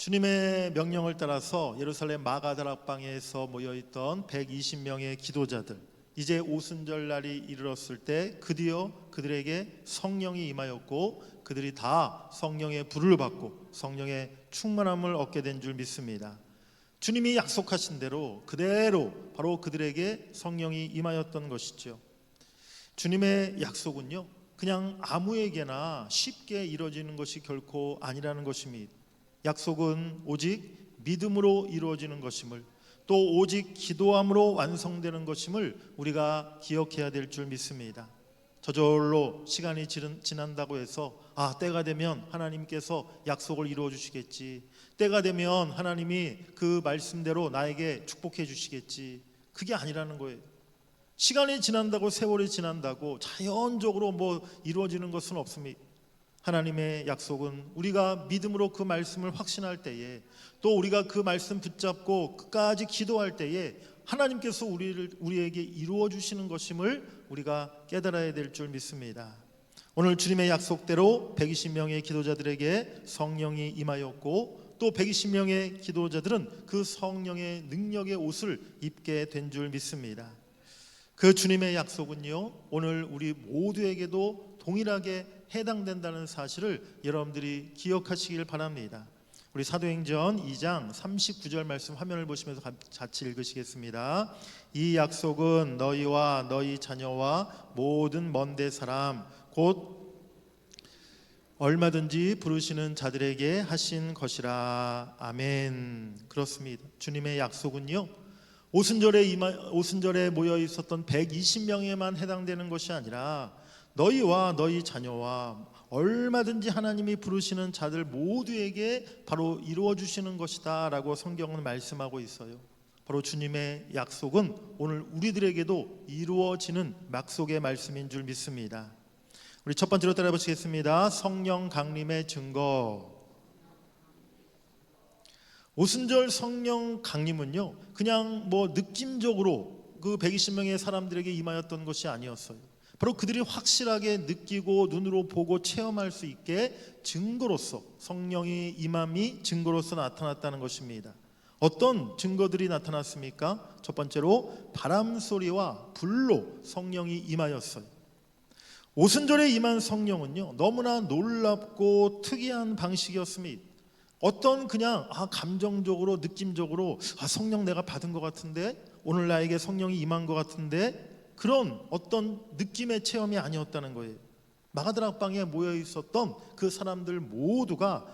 주님의 명령을 따라서 예루살렘 마가다락방에서 모여있던 120명의 기도자들, 이제 오순절날이 이르렀을 때 드디어 그들에게 성령이 임하였고 그들이 다 성령의 불을 받고 성령의 충만함을 얻게 된 줄 믿습니다. 주님이 약속하신 대로 그대로 바로 그들에게 성령이 임하였던 것이죠. 주님의 약속은요, 그냥 아무에게나 쉽게 이루어지는 것이 결코 아니라는 것입니다. 약속은 오직 믿음으로 이루어지는 것임을, 또 오직 기도함으로 완성되는 것임을 우리가 기억해야 될 줄 믿습니다. 저절로 시간이 지난다고 해서 때가 되면 하나님께서 약속을 이루어 주시겠지, 때가 되면 하나님이 그 말씀대로 나에게 축복해 주시겠지, 그게 아니라는 거예요. 시간이 지난다고, 세월이 지난다고 자연적으로 이루어지는 것은 없습니다. 하나님의 약속은 우리가 믿음으로 그 말씀을 확신할 때에, 또 우리가 그 말씀 붙잡고 끝까지 기도할 때에 하나님께서 우리에게 이루어 주시는 것임을 우리가 깨달아야 될 줄 믿습니다. 오늘 주님의 약속대로 120명의 기도자들에게 성령이 임하였고, 또 120명의 기도자들은 그 성령의 능력의 옷을 입게 된 줄 믿습니다. 그 주님의 약속은요, 오늘 우리 모두에게도 동일하게 해당된다는 사실을 여러분들이 기억하시길 바랍니다. 우리 사도행전 2장 39절 말씀 화면을 보시면서 같이 읽으시겠습니다. 이 약속은 너희와 너희 자녀와 모든 먼데 사람 곧 얼마든지 부르시는 자들에게 하신 것이라. 아멘. 그렇습니다. 주님의 약속은요, 오순절에 모여 있었던 120명에만 해당되는 것이 아니라 너희와 너희 자녀와 얼마든지 하나님이 부르시는 자들 모두에게 바로 이루어 주시는 것이다 라고 성경은 말씀하고 있어요. 바로 주님의 약속은 오늘 우리들에게도 이루어지는 약속의 말씀인 줄 믿습니다. 우리 첫 번째로 따라해 보시겠습니다. 성령 강림의 증거. 오순절 성령 강림은요, 그냥 느낌적으로 그 120명의 사람들에게 임하였던 것이 아니었어요. 바로 그들이 확실하게 느끼고 눈으로 보고 체험할 수 있게 증거로서, 성령의 임함이 증거로서 나타났다는 것입니다. 어떤 증거들이 나타났습니까? 첫 번째로 바람 소리와 불로 성령이 임하였어요. 오순절에 임한 성령은요, 너무나 놀랍고 특이한 방식이었습니다. 어떤 그냥 감정적으로, 느낌적으로 성령 내가 받은 것 같은데, 오늘 나에게 성령이 임한 것 같은데, 그런 어떤 느낌의 체험이 아니었다는 거예요. 마가다락방에 모여 있었던 그 사람들 모두가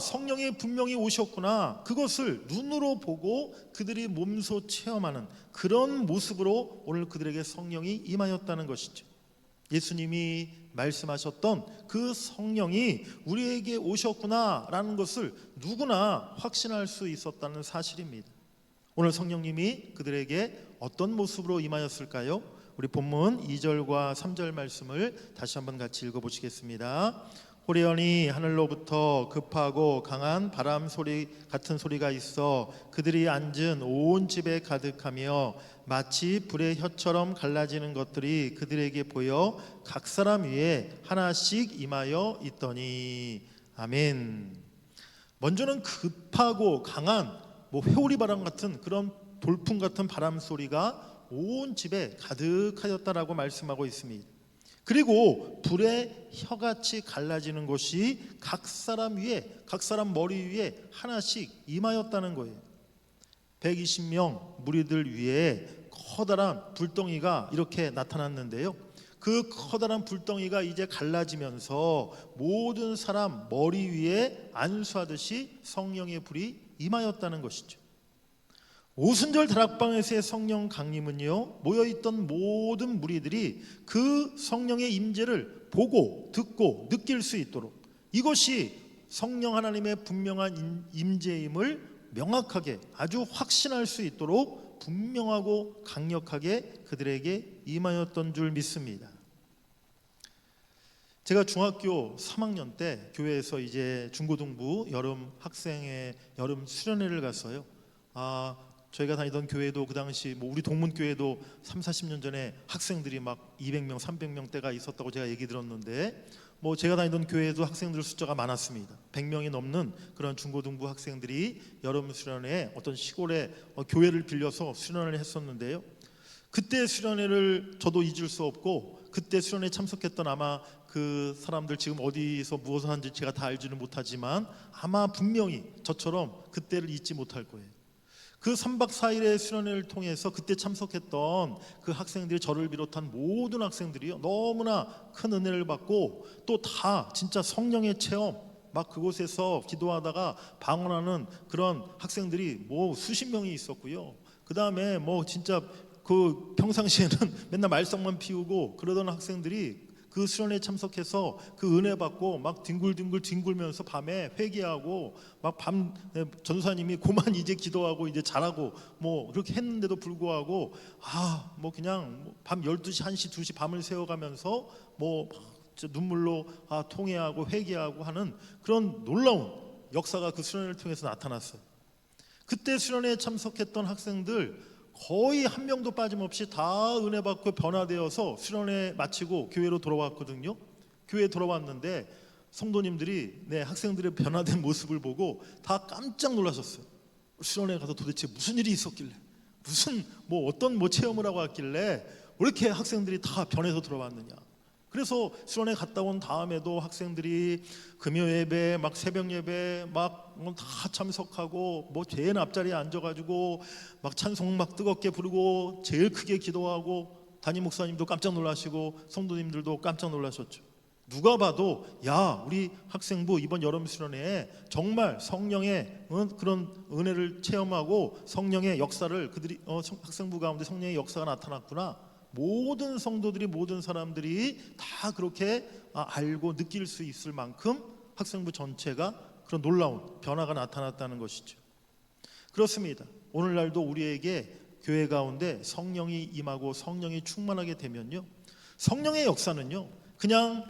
성령이 분명히 오셨구나, 그것을 눈으로 보고 그들이 몸소 체험하는 그런 모습으로 오늘 그들에게 성령이 임하였다는 것이죠. 예수님이 말씀하셨던 그 성령이 우리에게 오셨구나라는 것을 누구나 확신할 수 있었다는 사실입니다. 오늘 성령님이 그들에게 어떤 모습으로 임하였을까요? 우리 본문 2절과 3절 말씀을 다시 한번 같이 읽어보시겠습니다. 호련히 하늘로부터 급하고 강한 바람 소리 같은 소리가 있어 그들이 앉은 온 집에 가득하며 마치 불의 혀처럼 갈라지는 것들이 그들에게 보여 각 사람 위에 하나씩 임하여 있더니. 아멘. 먼저는 급하고 강한 회오리 바람 같은 그런 돌풍 같은 바람 소리가 온 집에 가득하였다라고 말씀하고 있습니다. 그리고 불의 혀같이 갈라지는 것이 각 사람 위에, 각 사람 머리 위에 하나씩 임하였다는 거예요. 120명 무리들 위에 커다란 불덩이가 이렇게 나타났는데요, 그 커다란 불덩이가 이제 갈라지면서 모든 사람 머리 위에 안수하듯이 성령의 불이 임하였다는 것이죠. 오순절 다락방에서의 성령 강림은요, 모여있던 모든 무리들이 그 성령의 임재를 보고 듣고 느낄 수 있도록, 이것이 성령 하나님의 분명한 임재임을 명확하게 아주 확신할 수 있도록 분명하고 강력하게 그들에게 임하였던 줄 믿습니다. 제가 중학교 3학년 때 교회에서 이제 중고등부 여름 학생회 여름 수련회를 갔어요. 저희가 다니던 교회도 그 당시 우리 동문교회도 30, 40년 전에 학생들이 막 200명, 300명 대가 있었다고 제가 얘기 들었는데, 뭐 제가 다니던 교회에도 학생들 숫자가 많았습니다. 100명이 넘는 그런 중고등부 학생들이 여름 수련회에 어떤 시골의 교회를 빌려서 수련회를 했었는데요. 그때 수련회를 저도 잊을 수 없고, 그때 수련회에 참석했던 아마 그 사람들 지금 어디서 무엇을 하는지 제가 다 알지는 못하지만 아마 분명히 저처럼 그때를 잊지 못할 거예요. 그 3박 4일의 수련회를 통해서 그때 참석했던 그 학생들이, 저를 비롯한 모든 학생들이요, 너무나 큰 은혜를 받고 또 다 진짜 성령의 체험, 막 그곳에서 기도하다가 방언하는 그런 학생들이 뭐 수십 명이 있었고요. 그 다음에 뭐 진짜 그 평상시에는 맨날 말썽만 피우고 그러던 학생들이 그 수련회에 참석해서 그 은혜 받고 막 뒹굴면서 밤에 회개하고, 막 밤 전사님이 고만 이제 기도하고 이제 잘하고 뭐 그렇게 했는데도 불구하고 뭐 그냥 밤 12시, 1시, 2시 밤을 새워가면서 뭐 눈물로 통회하고 회개하고 하는 그런 놀라운 역사가 그 수련회를 통해서 나타났어요. 그때 수련회에 참석했던 학생들 거의 한 명도 빠짐없이 다 은혜 받고 변화되어서 수련회 마치고 교회로 돌아왔거든요. 교회에 돌아왔는데 성도님들이 학생들의 변화된 모습을 보고 다 깜짝 놀라셨어요. 수련회 가서 도대체 무슨 일이 있었길래, 무슨 어떤 체험을 하고 왔길래 왜 이렇게 학생들이 다 변해서 돌아왔느냐. 그래서 수련회 갔다 온 다음에도 학생들이 금요 예배, 막 새벽 예배 막 다 참석하고 제일 앞자리에 앉아가지고 막 찬송 막 뜨겁게 부르고 제일 크게 기도하고, 담임 목사님도 깜짝 놀라시고 성도님들도 깜짝 놀라셨죠. 누가 봐도 우리 학생부 이번 여름 수련회에 정말 성령의 그런 은혜를 체험하고 성령의 역사를 그들이 학생부 가운데 성령의 역사가 나타났구나. 모든 성도들이, 모든 사람들이 다 그렇게 알고 느낄 수 있을 만큼 학생부 전체가 그런 놀라운 변화가 나타났다는 것이죠. 그렇습니다. 오늘날도 우리에게 교회 가운데 성령이 임하고 성령이 충만하게 되면요, 성령의 역사는요 그냥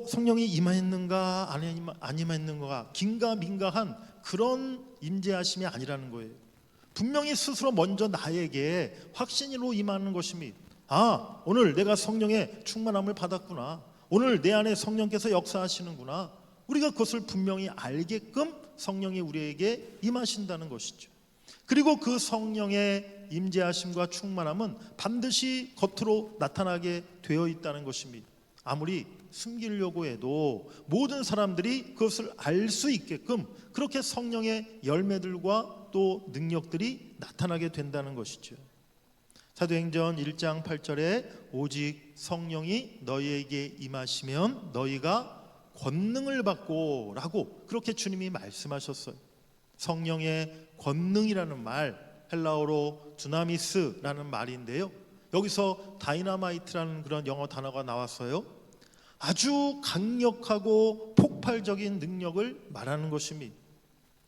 성령이 임하였는가 안 임하였는가 긴가민가한 그런 임재하심이 아니라는 거예요. 분명히 스스로 먼저 나에게 확신으로 임하는 것입니다. 오늘 내가 성령의 충만함을 받았구나, 오늘 내 안에 성령께서 역사하시는구나, 우리가 그것을 분명히 알게끔 성령이 우리에게 임하신다는 것이죠. 그리고 그 성령의 임재하심과 충만함은 반드시 겉으로 나타나게 되어 있다는 것입니다. 아무리 숨기려고 해도 모든 사람들이 그것을 알 수 있게끔 그렇게 성령의 열매들과 또 능력들이 나타나게 된다는 것이죠. 사도행전 1장 8절에 오직 성령이 너희에게 임하시면 너희가 권능을 받고 라고 그렇게 주님이 말씀하셨어요. 성령의 권능이라는 말, 헬라어로 두나미스라는 말인데요, 여기서 다이나마이트라는 그런 영어 단어가 나왔어요. 아주 강력하고 폭발적인 능력을 말하는 것입니다.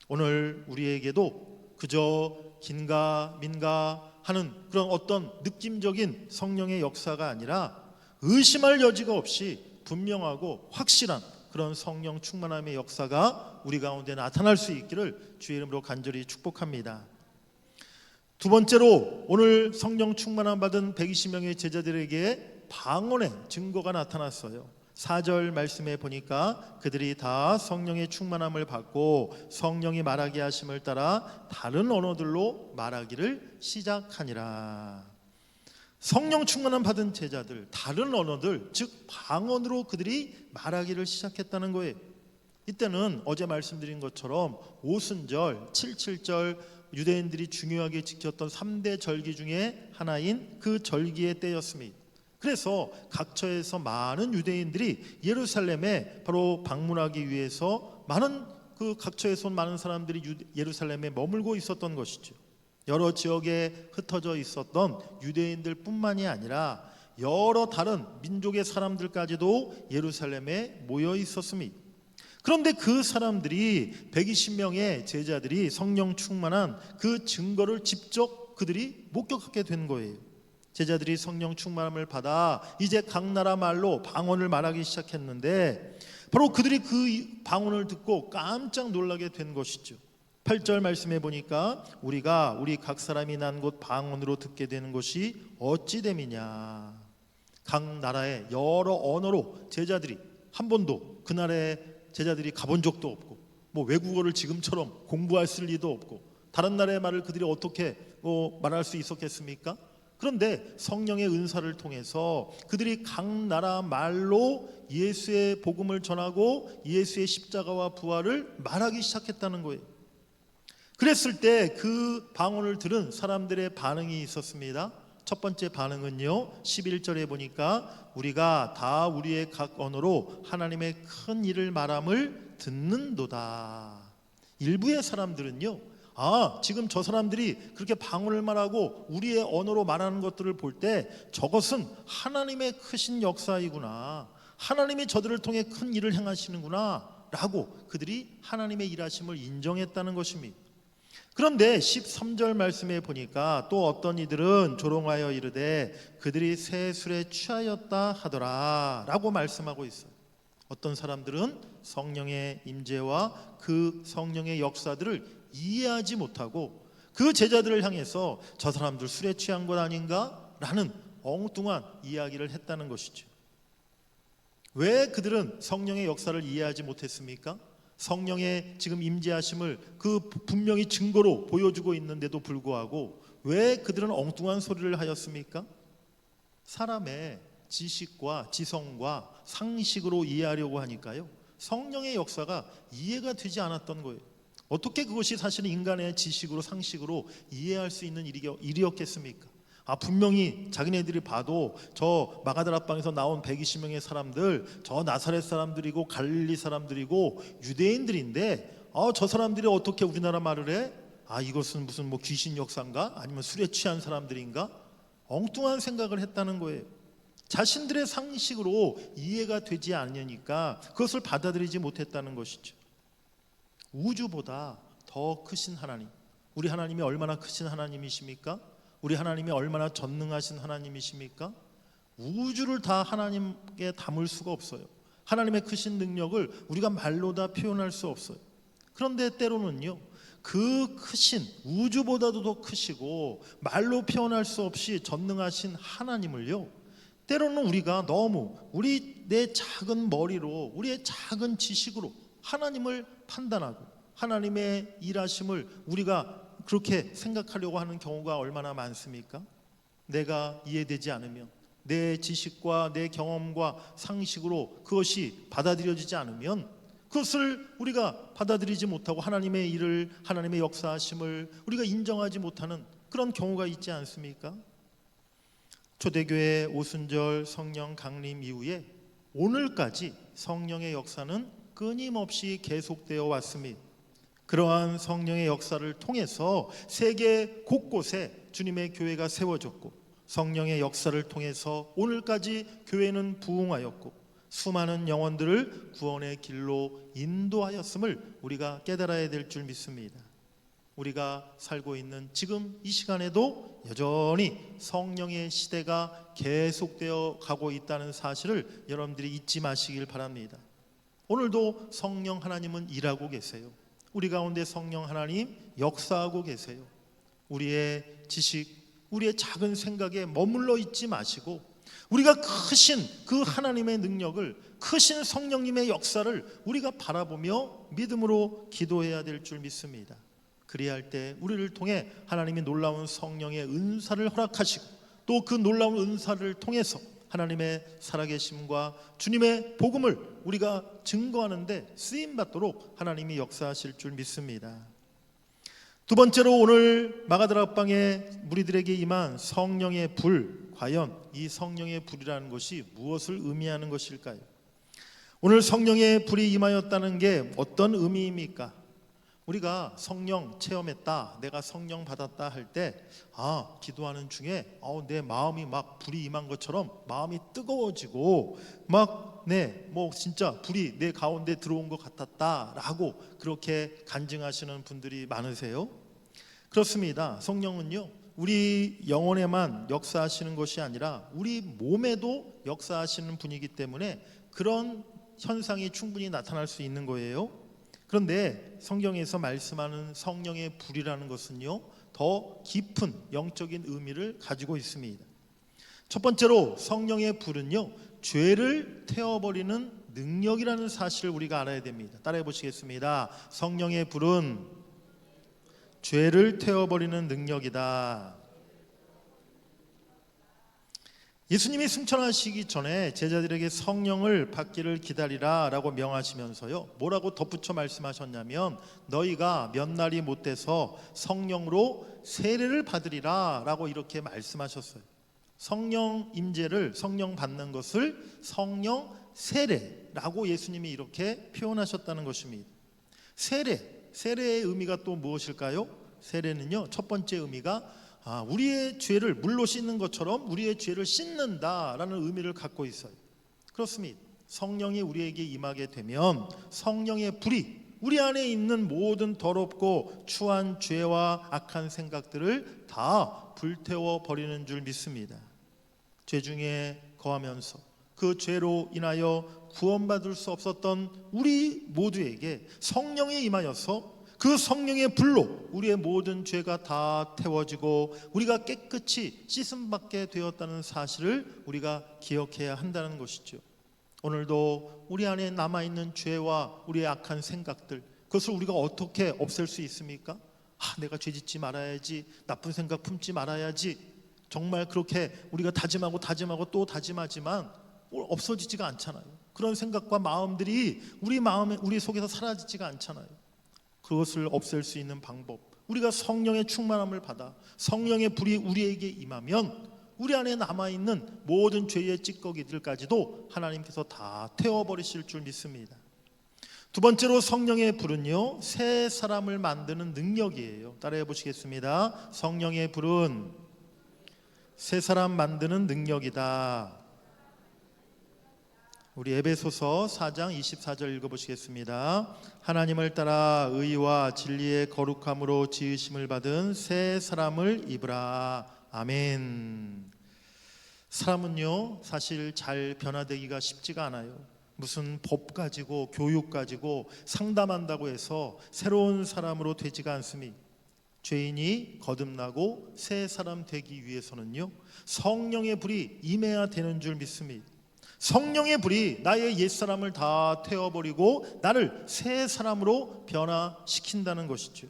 오늘 우리에게도 그저 긴가 민가 하는 그런 어떤 느낌적인 성령의 역사가 아니라 의심할 여지가 없이 분명하고 확실한 그런 성령 충만함의 역사가 우리 가운데 나타날 수 있기를 주의 이름으로 간절히 축복합니다. 두 번째로, 오늘 성령 충만함 받은 120명의 제자들에게 방언의 증거가 나타났어요. 4절 말씀에 보니까 그들이 다 성령의 충만함을 받고 성령이 말하게 하심을 따라 다른 언어들로 말하기를 시작하니라. 성령 충만함 받은 제자들, 다른 언어들, 즉 방언으로 그들이 말하기를 시작했다는 거예요. 이때는 어제 말씀드린 것처럼 오순절, 77절, 유대인들이 중요하게 지켰던 3대 절기 중에 하나인 그 절기의 때였습니다. 그래서 각처에서 많은 유대인들이 예루살렘에 바로 방문하기 위해서 많은 그 각처에서 온 많은 사람들이 예루살렘에 머물고 있었던 것이죠. 여러 지역에 흩어져 있었던 유대인들 뿐만이 아니라 여러 다른 민족의 사람들까지도 예루살렘에 모여 있었습니다. 그런데 그 사람들이 120명의 제자들이 성령 충만한 그 증거를 직접 그들이 목격하게 된 거예요. 제자들이 성령 충만함을 받아 이제 각 나라 말로 방언을 말하기 시작했는데 바로 그들이 그 방언을 듣고 깜짝 놀라게 된 것이죠. 8절 말씀해 보니까 우리가 우리 각 사람이 난 곳 방언으로 듣게 되는 것이 어찌 됨이냐. 각 나라의 여러 언어로 제자들이 한 번도 그날에 제자들이 가본 적도 없고 뭐 외국어를 지금처럼 공부할 리도 없고 다른 나라의 말을 그들이 어떻게 말할 수 있었겠습니까? 그런데 성령의 은사를 통해서 그들이 각 나라 말로 예수의 복음을 전하고 예수의 십자가와 부활을 말하기 시작했다는 거예요. 그랬을 때 그 방언을 들은 사람들의 반응이 있었습니다. 첫 번째 반응은요, 11절에 보니까 우리가 다 우리의 각 언어로 하나님의 큰 일을 말함을 듣는도다. 일부의 사람들은요, 지금 저 사람들이 그렇게 방언을 말하고 우리의 언어로 말하는 것들을 볼 때 저것은 하나님의 크신 역사이구나, 하나님이 저들을 통해 큰 일을 행하시는구나 라고 그들이 하나님의 일하심을 인정했다는 것입니다. 그런데 13절 말씀에 보니까 또 어떤 이들은 조롱하여 이르되 그들이 새 술에 취하였다 하더라 라고 말씀하고 있어요. 어떤 사람들은 성령의 임재와 그 성령의 역사들을 이해하지 못하고 그 제자들을 향해서 저 사람들 술에 취한 것 아닌가? 라는 엉뚱한 이야기를 했다는 것이죠. 왜 그들은 성령의 역사를 이해하지 못했습니까? 성령의 지금 임재하심을 그 분명히 증거로 보여주고 있는데도 불구하고 왜 그들은 엉뚱한 소리를 하였습니까? 사람의 지식과 지성과 상식으로 이해하려고 하니까요, 성령의 역사가 이해가 되지 않았던 거예요. 어떻게 그것이 사실은 인간의 지식으로 상식으로 이해할 수 있는 일이었겠습니까? 분명히 자기네들이 봐도 저 마가다락방에서 나온 120명의 사람들, 저 나사렛 사람들이고 갈릴리 사람들이고 유대인들인데 저 사람들이 어떻게 우리나라 말을 해? 이것은 무슨 뭐 귀신 역사인가? 아니면 술에 취한 사람들인가? 엉뚱한 생각을 했다는 거예요. 자신들의 상식으로 이해가 되지 않으니까 그것을 받아들이지 못했다는 것이죠. 우주보다 더 크신 하나님, 우리 하나님이 얼마나 크신 하나님이십니까? 우리 하나님이 얼마나 전능하신 하나님이십니까? 우주를 다 하나님께 담을 수가 없어요. 하나님의 크신 능력을 우리가 말로 다 표현할 수 없어요. 그런데 때로는요, 그 크신, 우주보다도 더 크시고 말로 표현할 수 없이 전능하신 하나님을요, 때로는 우리가 너무 내 작은 머리로, 우리의 작은 지식으로 하나님을 판단하고 하나님의 일하심을 우리가 그렇게 생각하려고 하는 경우가 얼마나 많습니까? 내가 이해되지 않으면, 내 지식과 내 경험과 상식으로 그것이 받아들여지지 않으면 그것을 우리가 받아들이지 못하고 하나님의 일을, 하나님의 역사하심을 우리가 인정하지 못하는 그런 경우가 있지 않습니까? 초대교회 오순절 성령 강림 이후에 오늘까지 성령의 역사는 끊임없이 계속되어 왔습니다. 그러한 성령의 역사를 통해서 세계 곳곳에 주님의 교회가 세워졌고, 성령의 역사를 통해서 오늘까지 교회는 부흥하였고 수많은 영혼들을 구원의 길로 인도하였음을 우리가 깨달아야 될 줄 믿습니다. 우리가 살고 있는 지금 이 시간에도 여전히 성령의 시대가 계속되어 가고 있다는 사실을 여러분들이 잊지 마시길 바랍니다. 오늘도 성령 하나님은 일하고 계세요. 우리 가운데 성령 하나님 역사하고 계세요. 우리의 지식, 우리의 작은 생각에 머물러 있지 마시고 우리가 크신 그 하나님의 능력을, 크신 성령님의 역사를 우리가 바라보며 믿음으로 기도해야 될 줄 믿습니다. 그리할 때 우리를 통해 하나님이 놀라운 성령의 은사를 허락하시고 또 그 놀라운 은사를 통해서 하나님의 살아계심과 주님의 복음을 우리가 증거하는데 쓰임받도록 하나님이 역사하실 줄 믿습니다. 두 번째로 오늘 마가다락방에 무리들에게 임한 성령의 불, 과연 이 성령의 불이라는 것이 무엇을 의미하는 것일까요? 오늘 성령의 불이 임하였다는 게 어떤 의미입니까? 우리가 성령 체험했다, 내가 성령 받았다 할 때 기도하는 중에 내 마음이 막 불이 임한 것처럼 마음이 뜨거워지고 진짜 불이 내 가운데 들어온 것 같았다라고 그렇게 간증하시는 분들이 많으세요? 그렇습니다. 성령은요, 우리 영혼에만 역사하시는 것이 아니라 우리 몸에도 역사하시는 분이기 때문에 그런 현상이 충분히 나타날 수 있는 거예요. 그런데 성경에서 말씀하는 성령의 불이라는 것은요, 더 깊은 영적인 의미를 가지고 있습니다. 첫 번째로 성령의 불은요, 죄를 태워버리는 능력이라는 사실을 우리가 알아야 됩니다. 따라해 보시겠습니다. 성령의 불은 죄를 태워버리는 능력이다. 예수님이 승천하시기 전에 제자들에게 성령을 받기를 기다리라 라고 명하시면서요, 뭐라고 덧붙여 말씀하셨냐면 너희가 몇 날이 못 돼서 성령으로 세례를 받으리라 라고 이렇게 말씀하셨어요. 성령 임재를, 성령 받는 것을 성령 세례라고 예수님이 이렇게 표현하셨다는 것입니다. 세례의 의미가 또 무엇일까요? 세례는요, 첫 번째 의미가 우리의 죄를 물로 씻는 것처럼 우리의 죄를 씻는다라는 의미를 갖고 있어요. 그렇습니다. 성령이 우리에게 임하게 되면 성령의 불이 우리 안에 있는 모든 더럽고 추한 죄와 악한 생각들을 다 불태워 버리는 줄 믿습니다. 죄 중에 거하면서 그 죄로 인하여 구원받을 수 없었던 우리 모두에게 성령이 임하여서 그 성령의 불로 우리의 모든 죄가 다 태워지고 우리가 깨끗이 씻음받게 되었다는 사실을 우리가 기억해야 한다는 것이죠. 오늘도 우리 안에 남아있는 죄와 우리의 악한 생각들, 그것을 우리가 어떻게 없앨 수 있습니까? 내가 죄짓지 말아야지, 나쁜 생각 품지 말아야지, 정말 그렇게 우리가 다짐하고 또 다짐하지만 없어지지가 않잖아요. 그런 생각과 마음들이 우리 속에서 사라지지가 않잖아요. 그것을 없앨 수 있는 방법, 우리가 성령의 충만함을 받아 성령의 불이 우리에게 임하면 우리 안에 남아있는 모든 죄의 찌꺼기들까지도 하나님께서 다 태워버리실 줄 믿습니다. 두 번째로 성령의 불은요, 새 사람을 만드는 능력이에요. 따라해 보시겠습니다. 성령의 불은 새 사람 만드는 능력이다. 우리 에베소서 4장 24절 읽어보시겠습니다. 하나님을 따라 의와 진리의 거룩함으로 지으심을 받은 새 사람을 입으라. 아멘. 사람은요, 사실 잘 변화되기가 쉽지가 않아요. 무슨 법 가지고 교육 가지고 상담한다고 해서 새로운 사람으로 되지가 않습니다. 죄인이 거듭나고 새 사람 되기 위해서는요, 성령의 불이 임해야 되는 줄 믿습니다. 성령의 불이 나의 옛사람을 다 태워버리고 나를 새 사람으로 변화시킨다는 것이죠.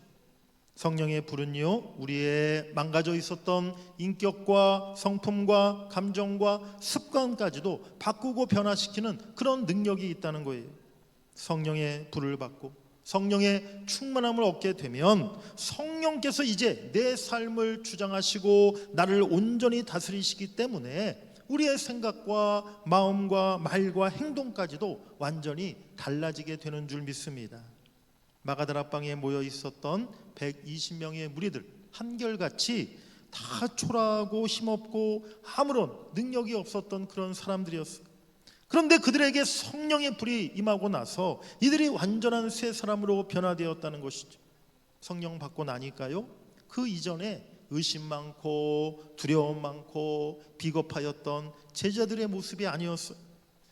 성령의 불은요, 우리의 망가져 있었던 인격과 성품과 감정과 습관까지도 바꾸고 변화시키는 그런 능력이 있다는 거예요. 성령의 불을 받고 성령의 충만함을 얻게 되면 성령께서 이제 내 삶을 주장하시고 나를 온전히 다스리시기 때문에 우리의 생각과 마음과 말과 행동까지도 완전히 달라지게 되는 줄 믿습니다. 마가다락방에 모여 있었던 120명의 무리들 한결같이 다 초라하고 힘없고 아무런 능력이 없었던 그런 사람들이었어요. 그런데 그들에게 성령의 불이 임하고 나서 이들이 완전한 새 사람으로 변화되었다는 것이죠. 성령 받고 나니까요, 그 이전에 의심 많고 두려움 많고 비겁하였던 제자들의 모습이 아니었어요.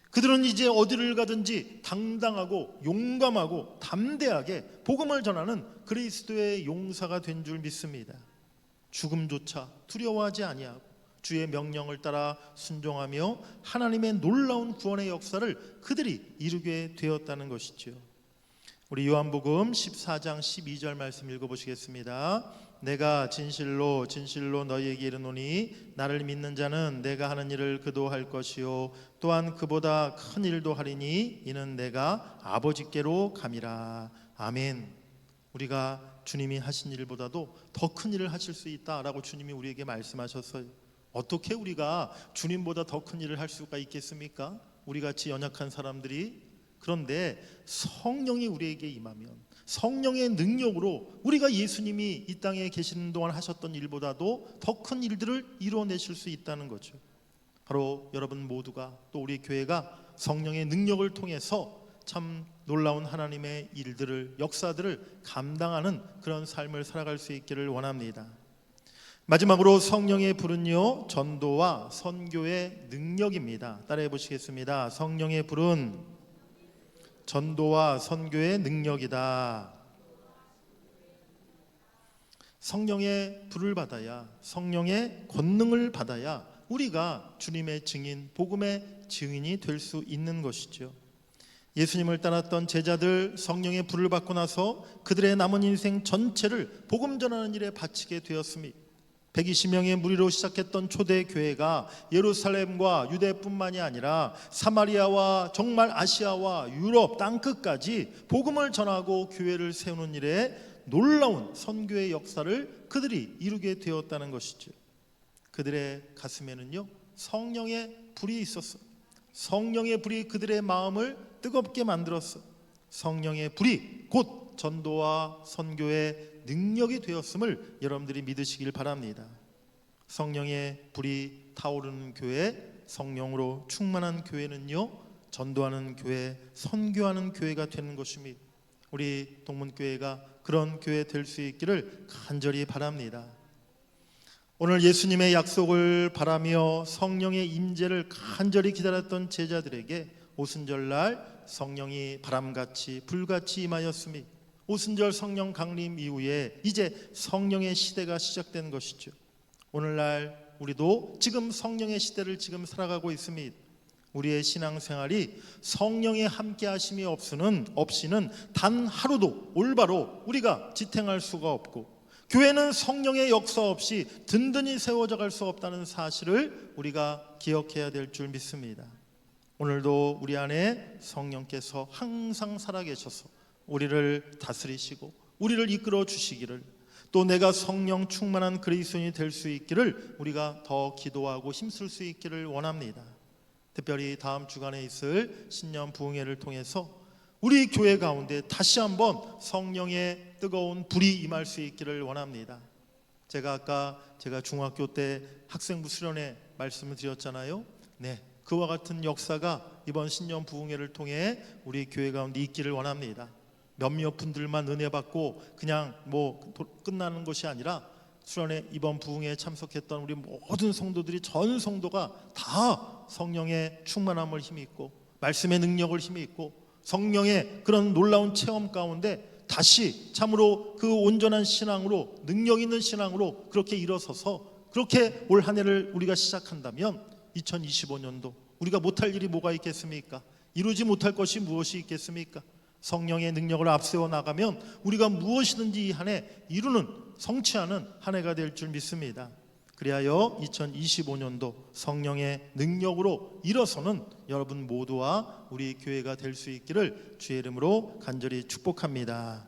그들은 이제 어디를 가든지 당당하고 용감하고 담대하게 복음을 전하는 그리스도의 용사가 된 줄 믿습니다. 죽음조차 두려워하지 아니하고 주의 명령을 따라 순종하며 하나님의 놀라운 구원의 역사를 그들이 이루게 되었다는 것이죠. 우리 요한복음 14장 12절 말씀 읽어보시겠습니다. 내가 진실로 너희에게 이르노니 나를 믿는 자는 내가 하는 일을 그도 할 것이요 또한 그보다 큰 일도 하리니 이는 내가 아버지께로 감이라. 아멘. 우리가 주님이 하신 일보다도 더 큰 일을 하실 수 있다라고 주님이 우리에게 말씀하셨어요. 어떻게 우리가 주님보다 더 큰 일을 할 수가 있겠습니까? 우리같이 연약한 사람들이. 그런데 성령이 우리에게 임하면 성령의 능력으로 우리가 예수님이 이 땅에 계시는 동안 하셨던 일보다도 더 큰 일들을 이루어내실 수 있다는 거죠. 바로 여러분 모두가 또 우리 교회가 성령의 능력을 통해서 참 놀라운 하나님의 일들을, 역사들을 감당하는 그런 삶을 살아갈 수 있기를 원합니다. 마지막으로 성령의 불은요, 전도와 선교의 능력입니다. 따라해 보시겠습니다. 성령의 불은 전도와 선교의 능력이다. 성령의 불을 받아야, 성령의 권능을 받아야 우리가 주님의 증인, 복음의 증인이 될 수 있는 것이죠. 예수님을 따랐던 제자들 성령의 불을 받고 나서 그들의 남은 인생 전체를 복음 전하는 일에 바치게 되었습니다. 120명의 무리로 시작했던 초대 교회가 예루살렘과 유대뿐만이 아니라 사마리아와 정말 아시아와 유럽 땅끝까지 복음을 전하고 교회를 세우는 일에 놀라운 선교의 역사를 그들이 이루게 되었다는 것이죠. 그들의 가슴에는요 성령의 불이 있었어요. 성령의 불이 그들의 마음을 뜨겁게 만들었어요. 성령의 불이 곧 전도와 선교의 능력이 되었음을 여러분들이 믿으시길 바랍니다. 성령의 불이 타오르는 교회, 성령으로 충만한 교회는요 전도하는 교회, 선교하는 교회가 되는 것입니다. 우리 동문교회가 그런 교회 될 수 있기를 간절히 바랍니다. 오늘 예수님의 약속을 바라며 성령의 임재를 간절히 기다렸던 제자들에게 오순절날 성령이 바람같이 불같이 임하였으니 오순절 성령 강림 이후에 이제 성령의 시대가 시작된 것이죠. 오늘날 우리도 지금 성령의 시대를 지금 살아가고 있습니다. 우리의 신앙생활이 성령의 함께하심이 없이는 단 하루도 올바로 우리가 지탱할 수가 없고, 교회는 성령의 역사 없이 든든히 세워져 갈 수 없다는 사실을 우리가 기억해야 될 줄 믿습니다. 오늘도 우리 안에 성령께서 항상 살아계셔서 우리를 다스리시고 우리를 이끌어 주시기를, 또 내가 성령 충만한 그리스도인이 될 수 있기를 우리가 더 기도하고 힘쓸 수 있기를 원합니다. 특별히 다음 주간에 있을 신년 부흥회를 통해서 우리 교회 가운데 다시 한번 성령의 뜨거운 불이 임할 수 있기를 원합니다. 제가 중학교 때 학생부 수련회 말씀을 드렸잖아요. 네, 그와 같은 역사가 이번 신년 부흥회를 통해 우리 교회 가운데 있기를 원합니다. 몇몇 분들만 은혜 받고 그냥 끝나는 것이 아니라 수련회 이번 부흥회에 참석했던 우리 모든 성도들이 전 성도가 다 성령의 충만함을 힘이 있고 말씀의 능력을 힘이 있고 성령의 그런 놀라운 체험 가운데 다시 참으로 그 온전한 신앙으로, 능력 있는 신앙으로 그렇게 일어서서 그렇게 올 한 해를 우리가 시작한다면 2025년도 우리가 못할 일이 뭐가 있겠습니까? 이루지 못할 것이 무엇이 있겠습니까? 성령의 능력을 앞세워 나가면 우리가 무엇이든지 이 한 해 이루는, 성취하는 한 해가 될 줄 믿습니다. 그리하여 2025년도 성령의 능력으로 일어서는 여러분 모두와 우리 교회가 될 수 있기를 주의 이름으로 간절히 축복합니다.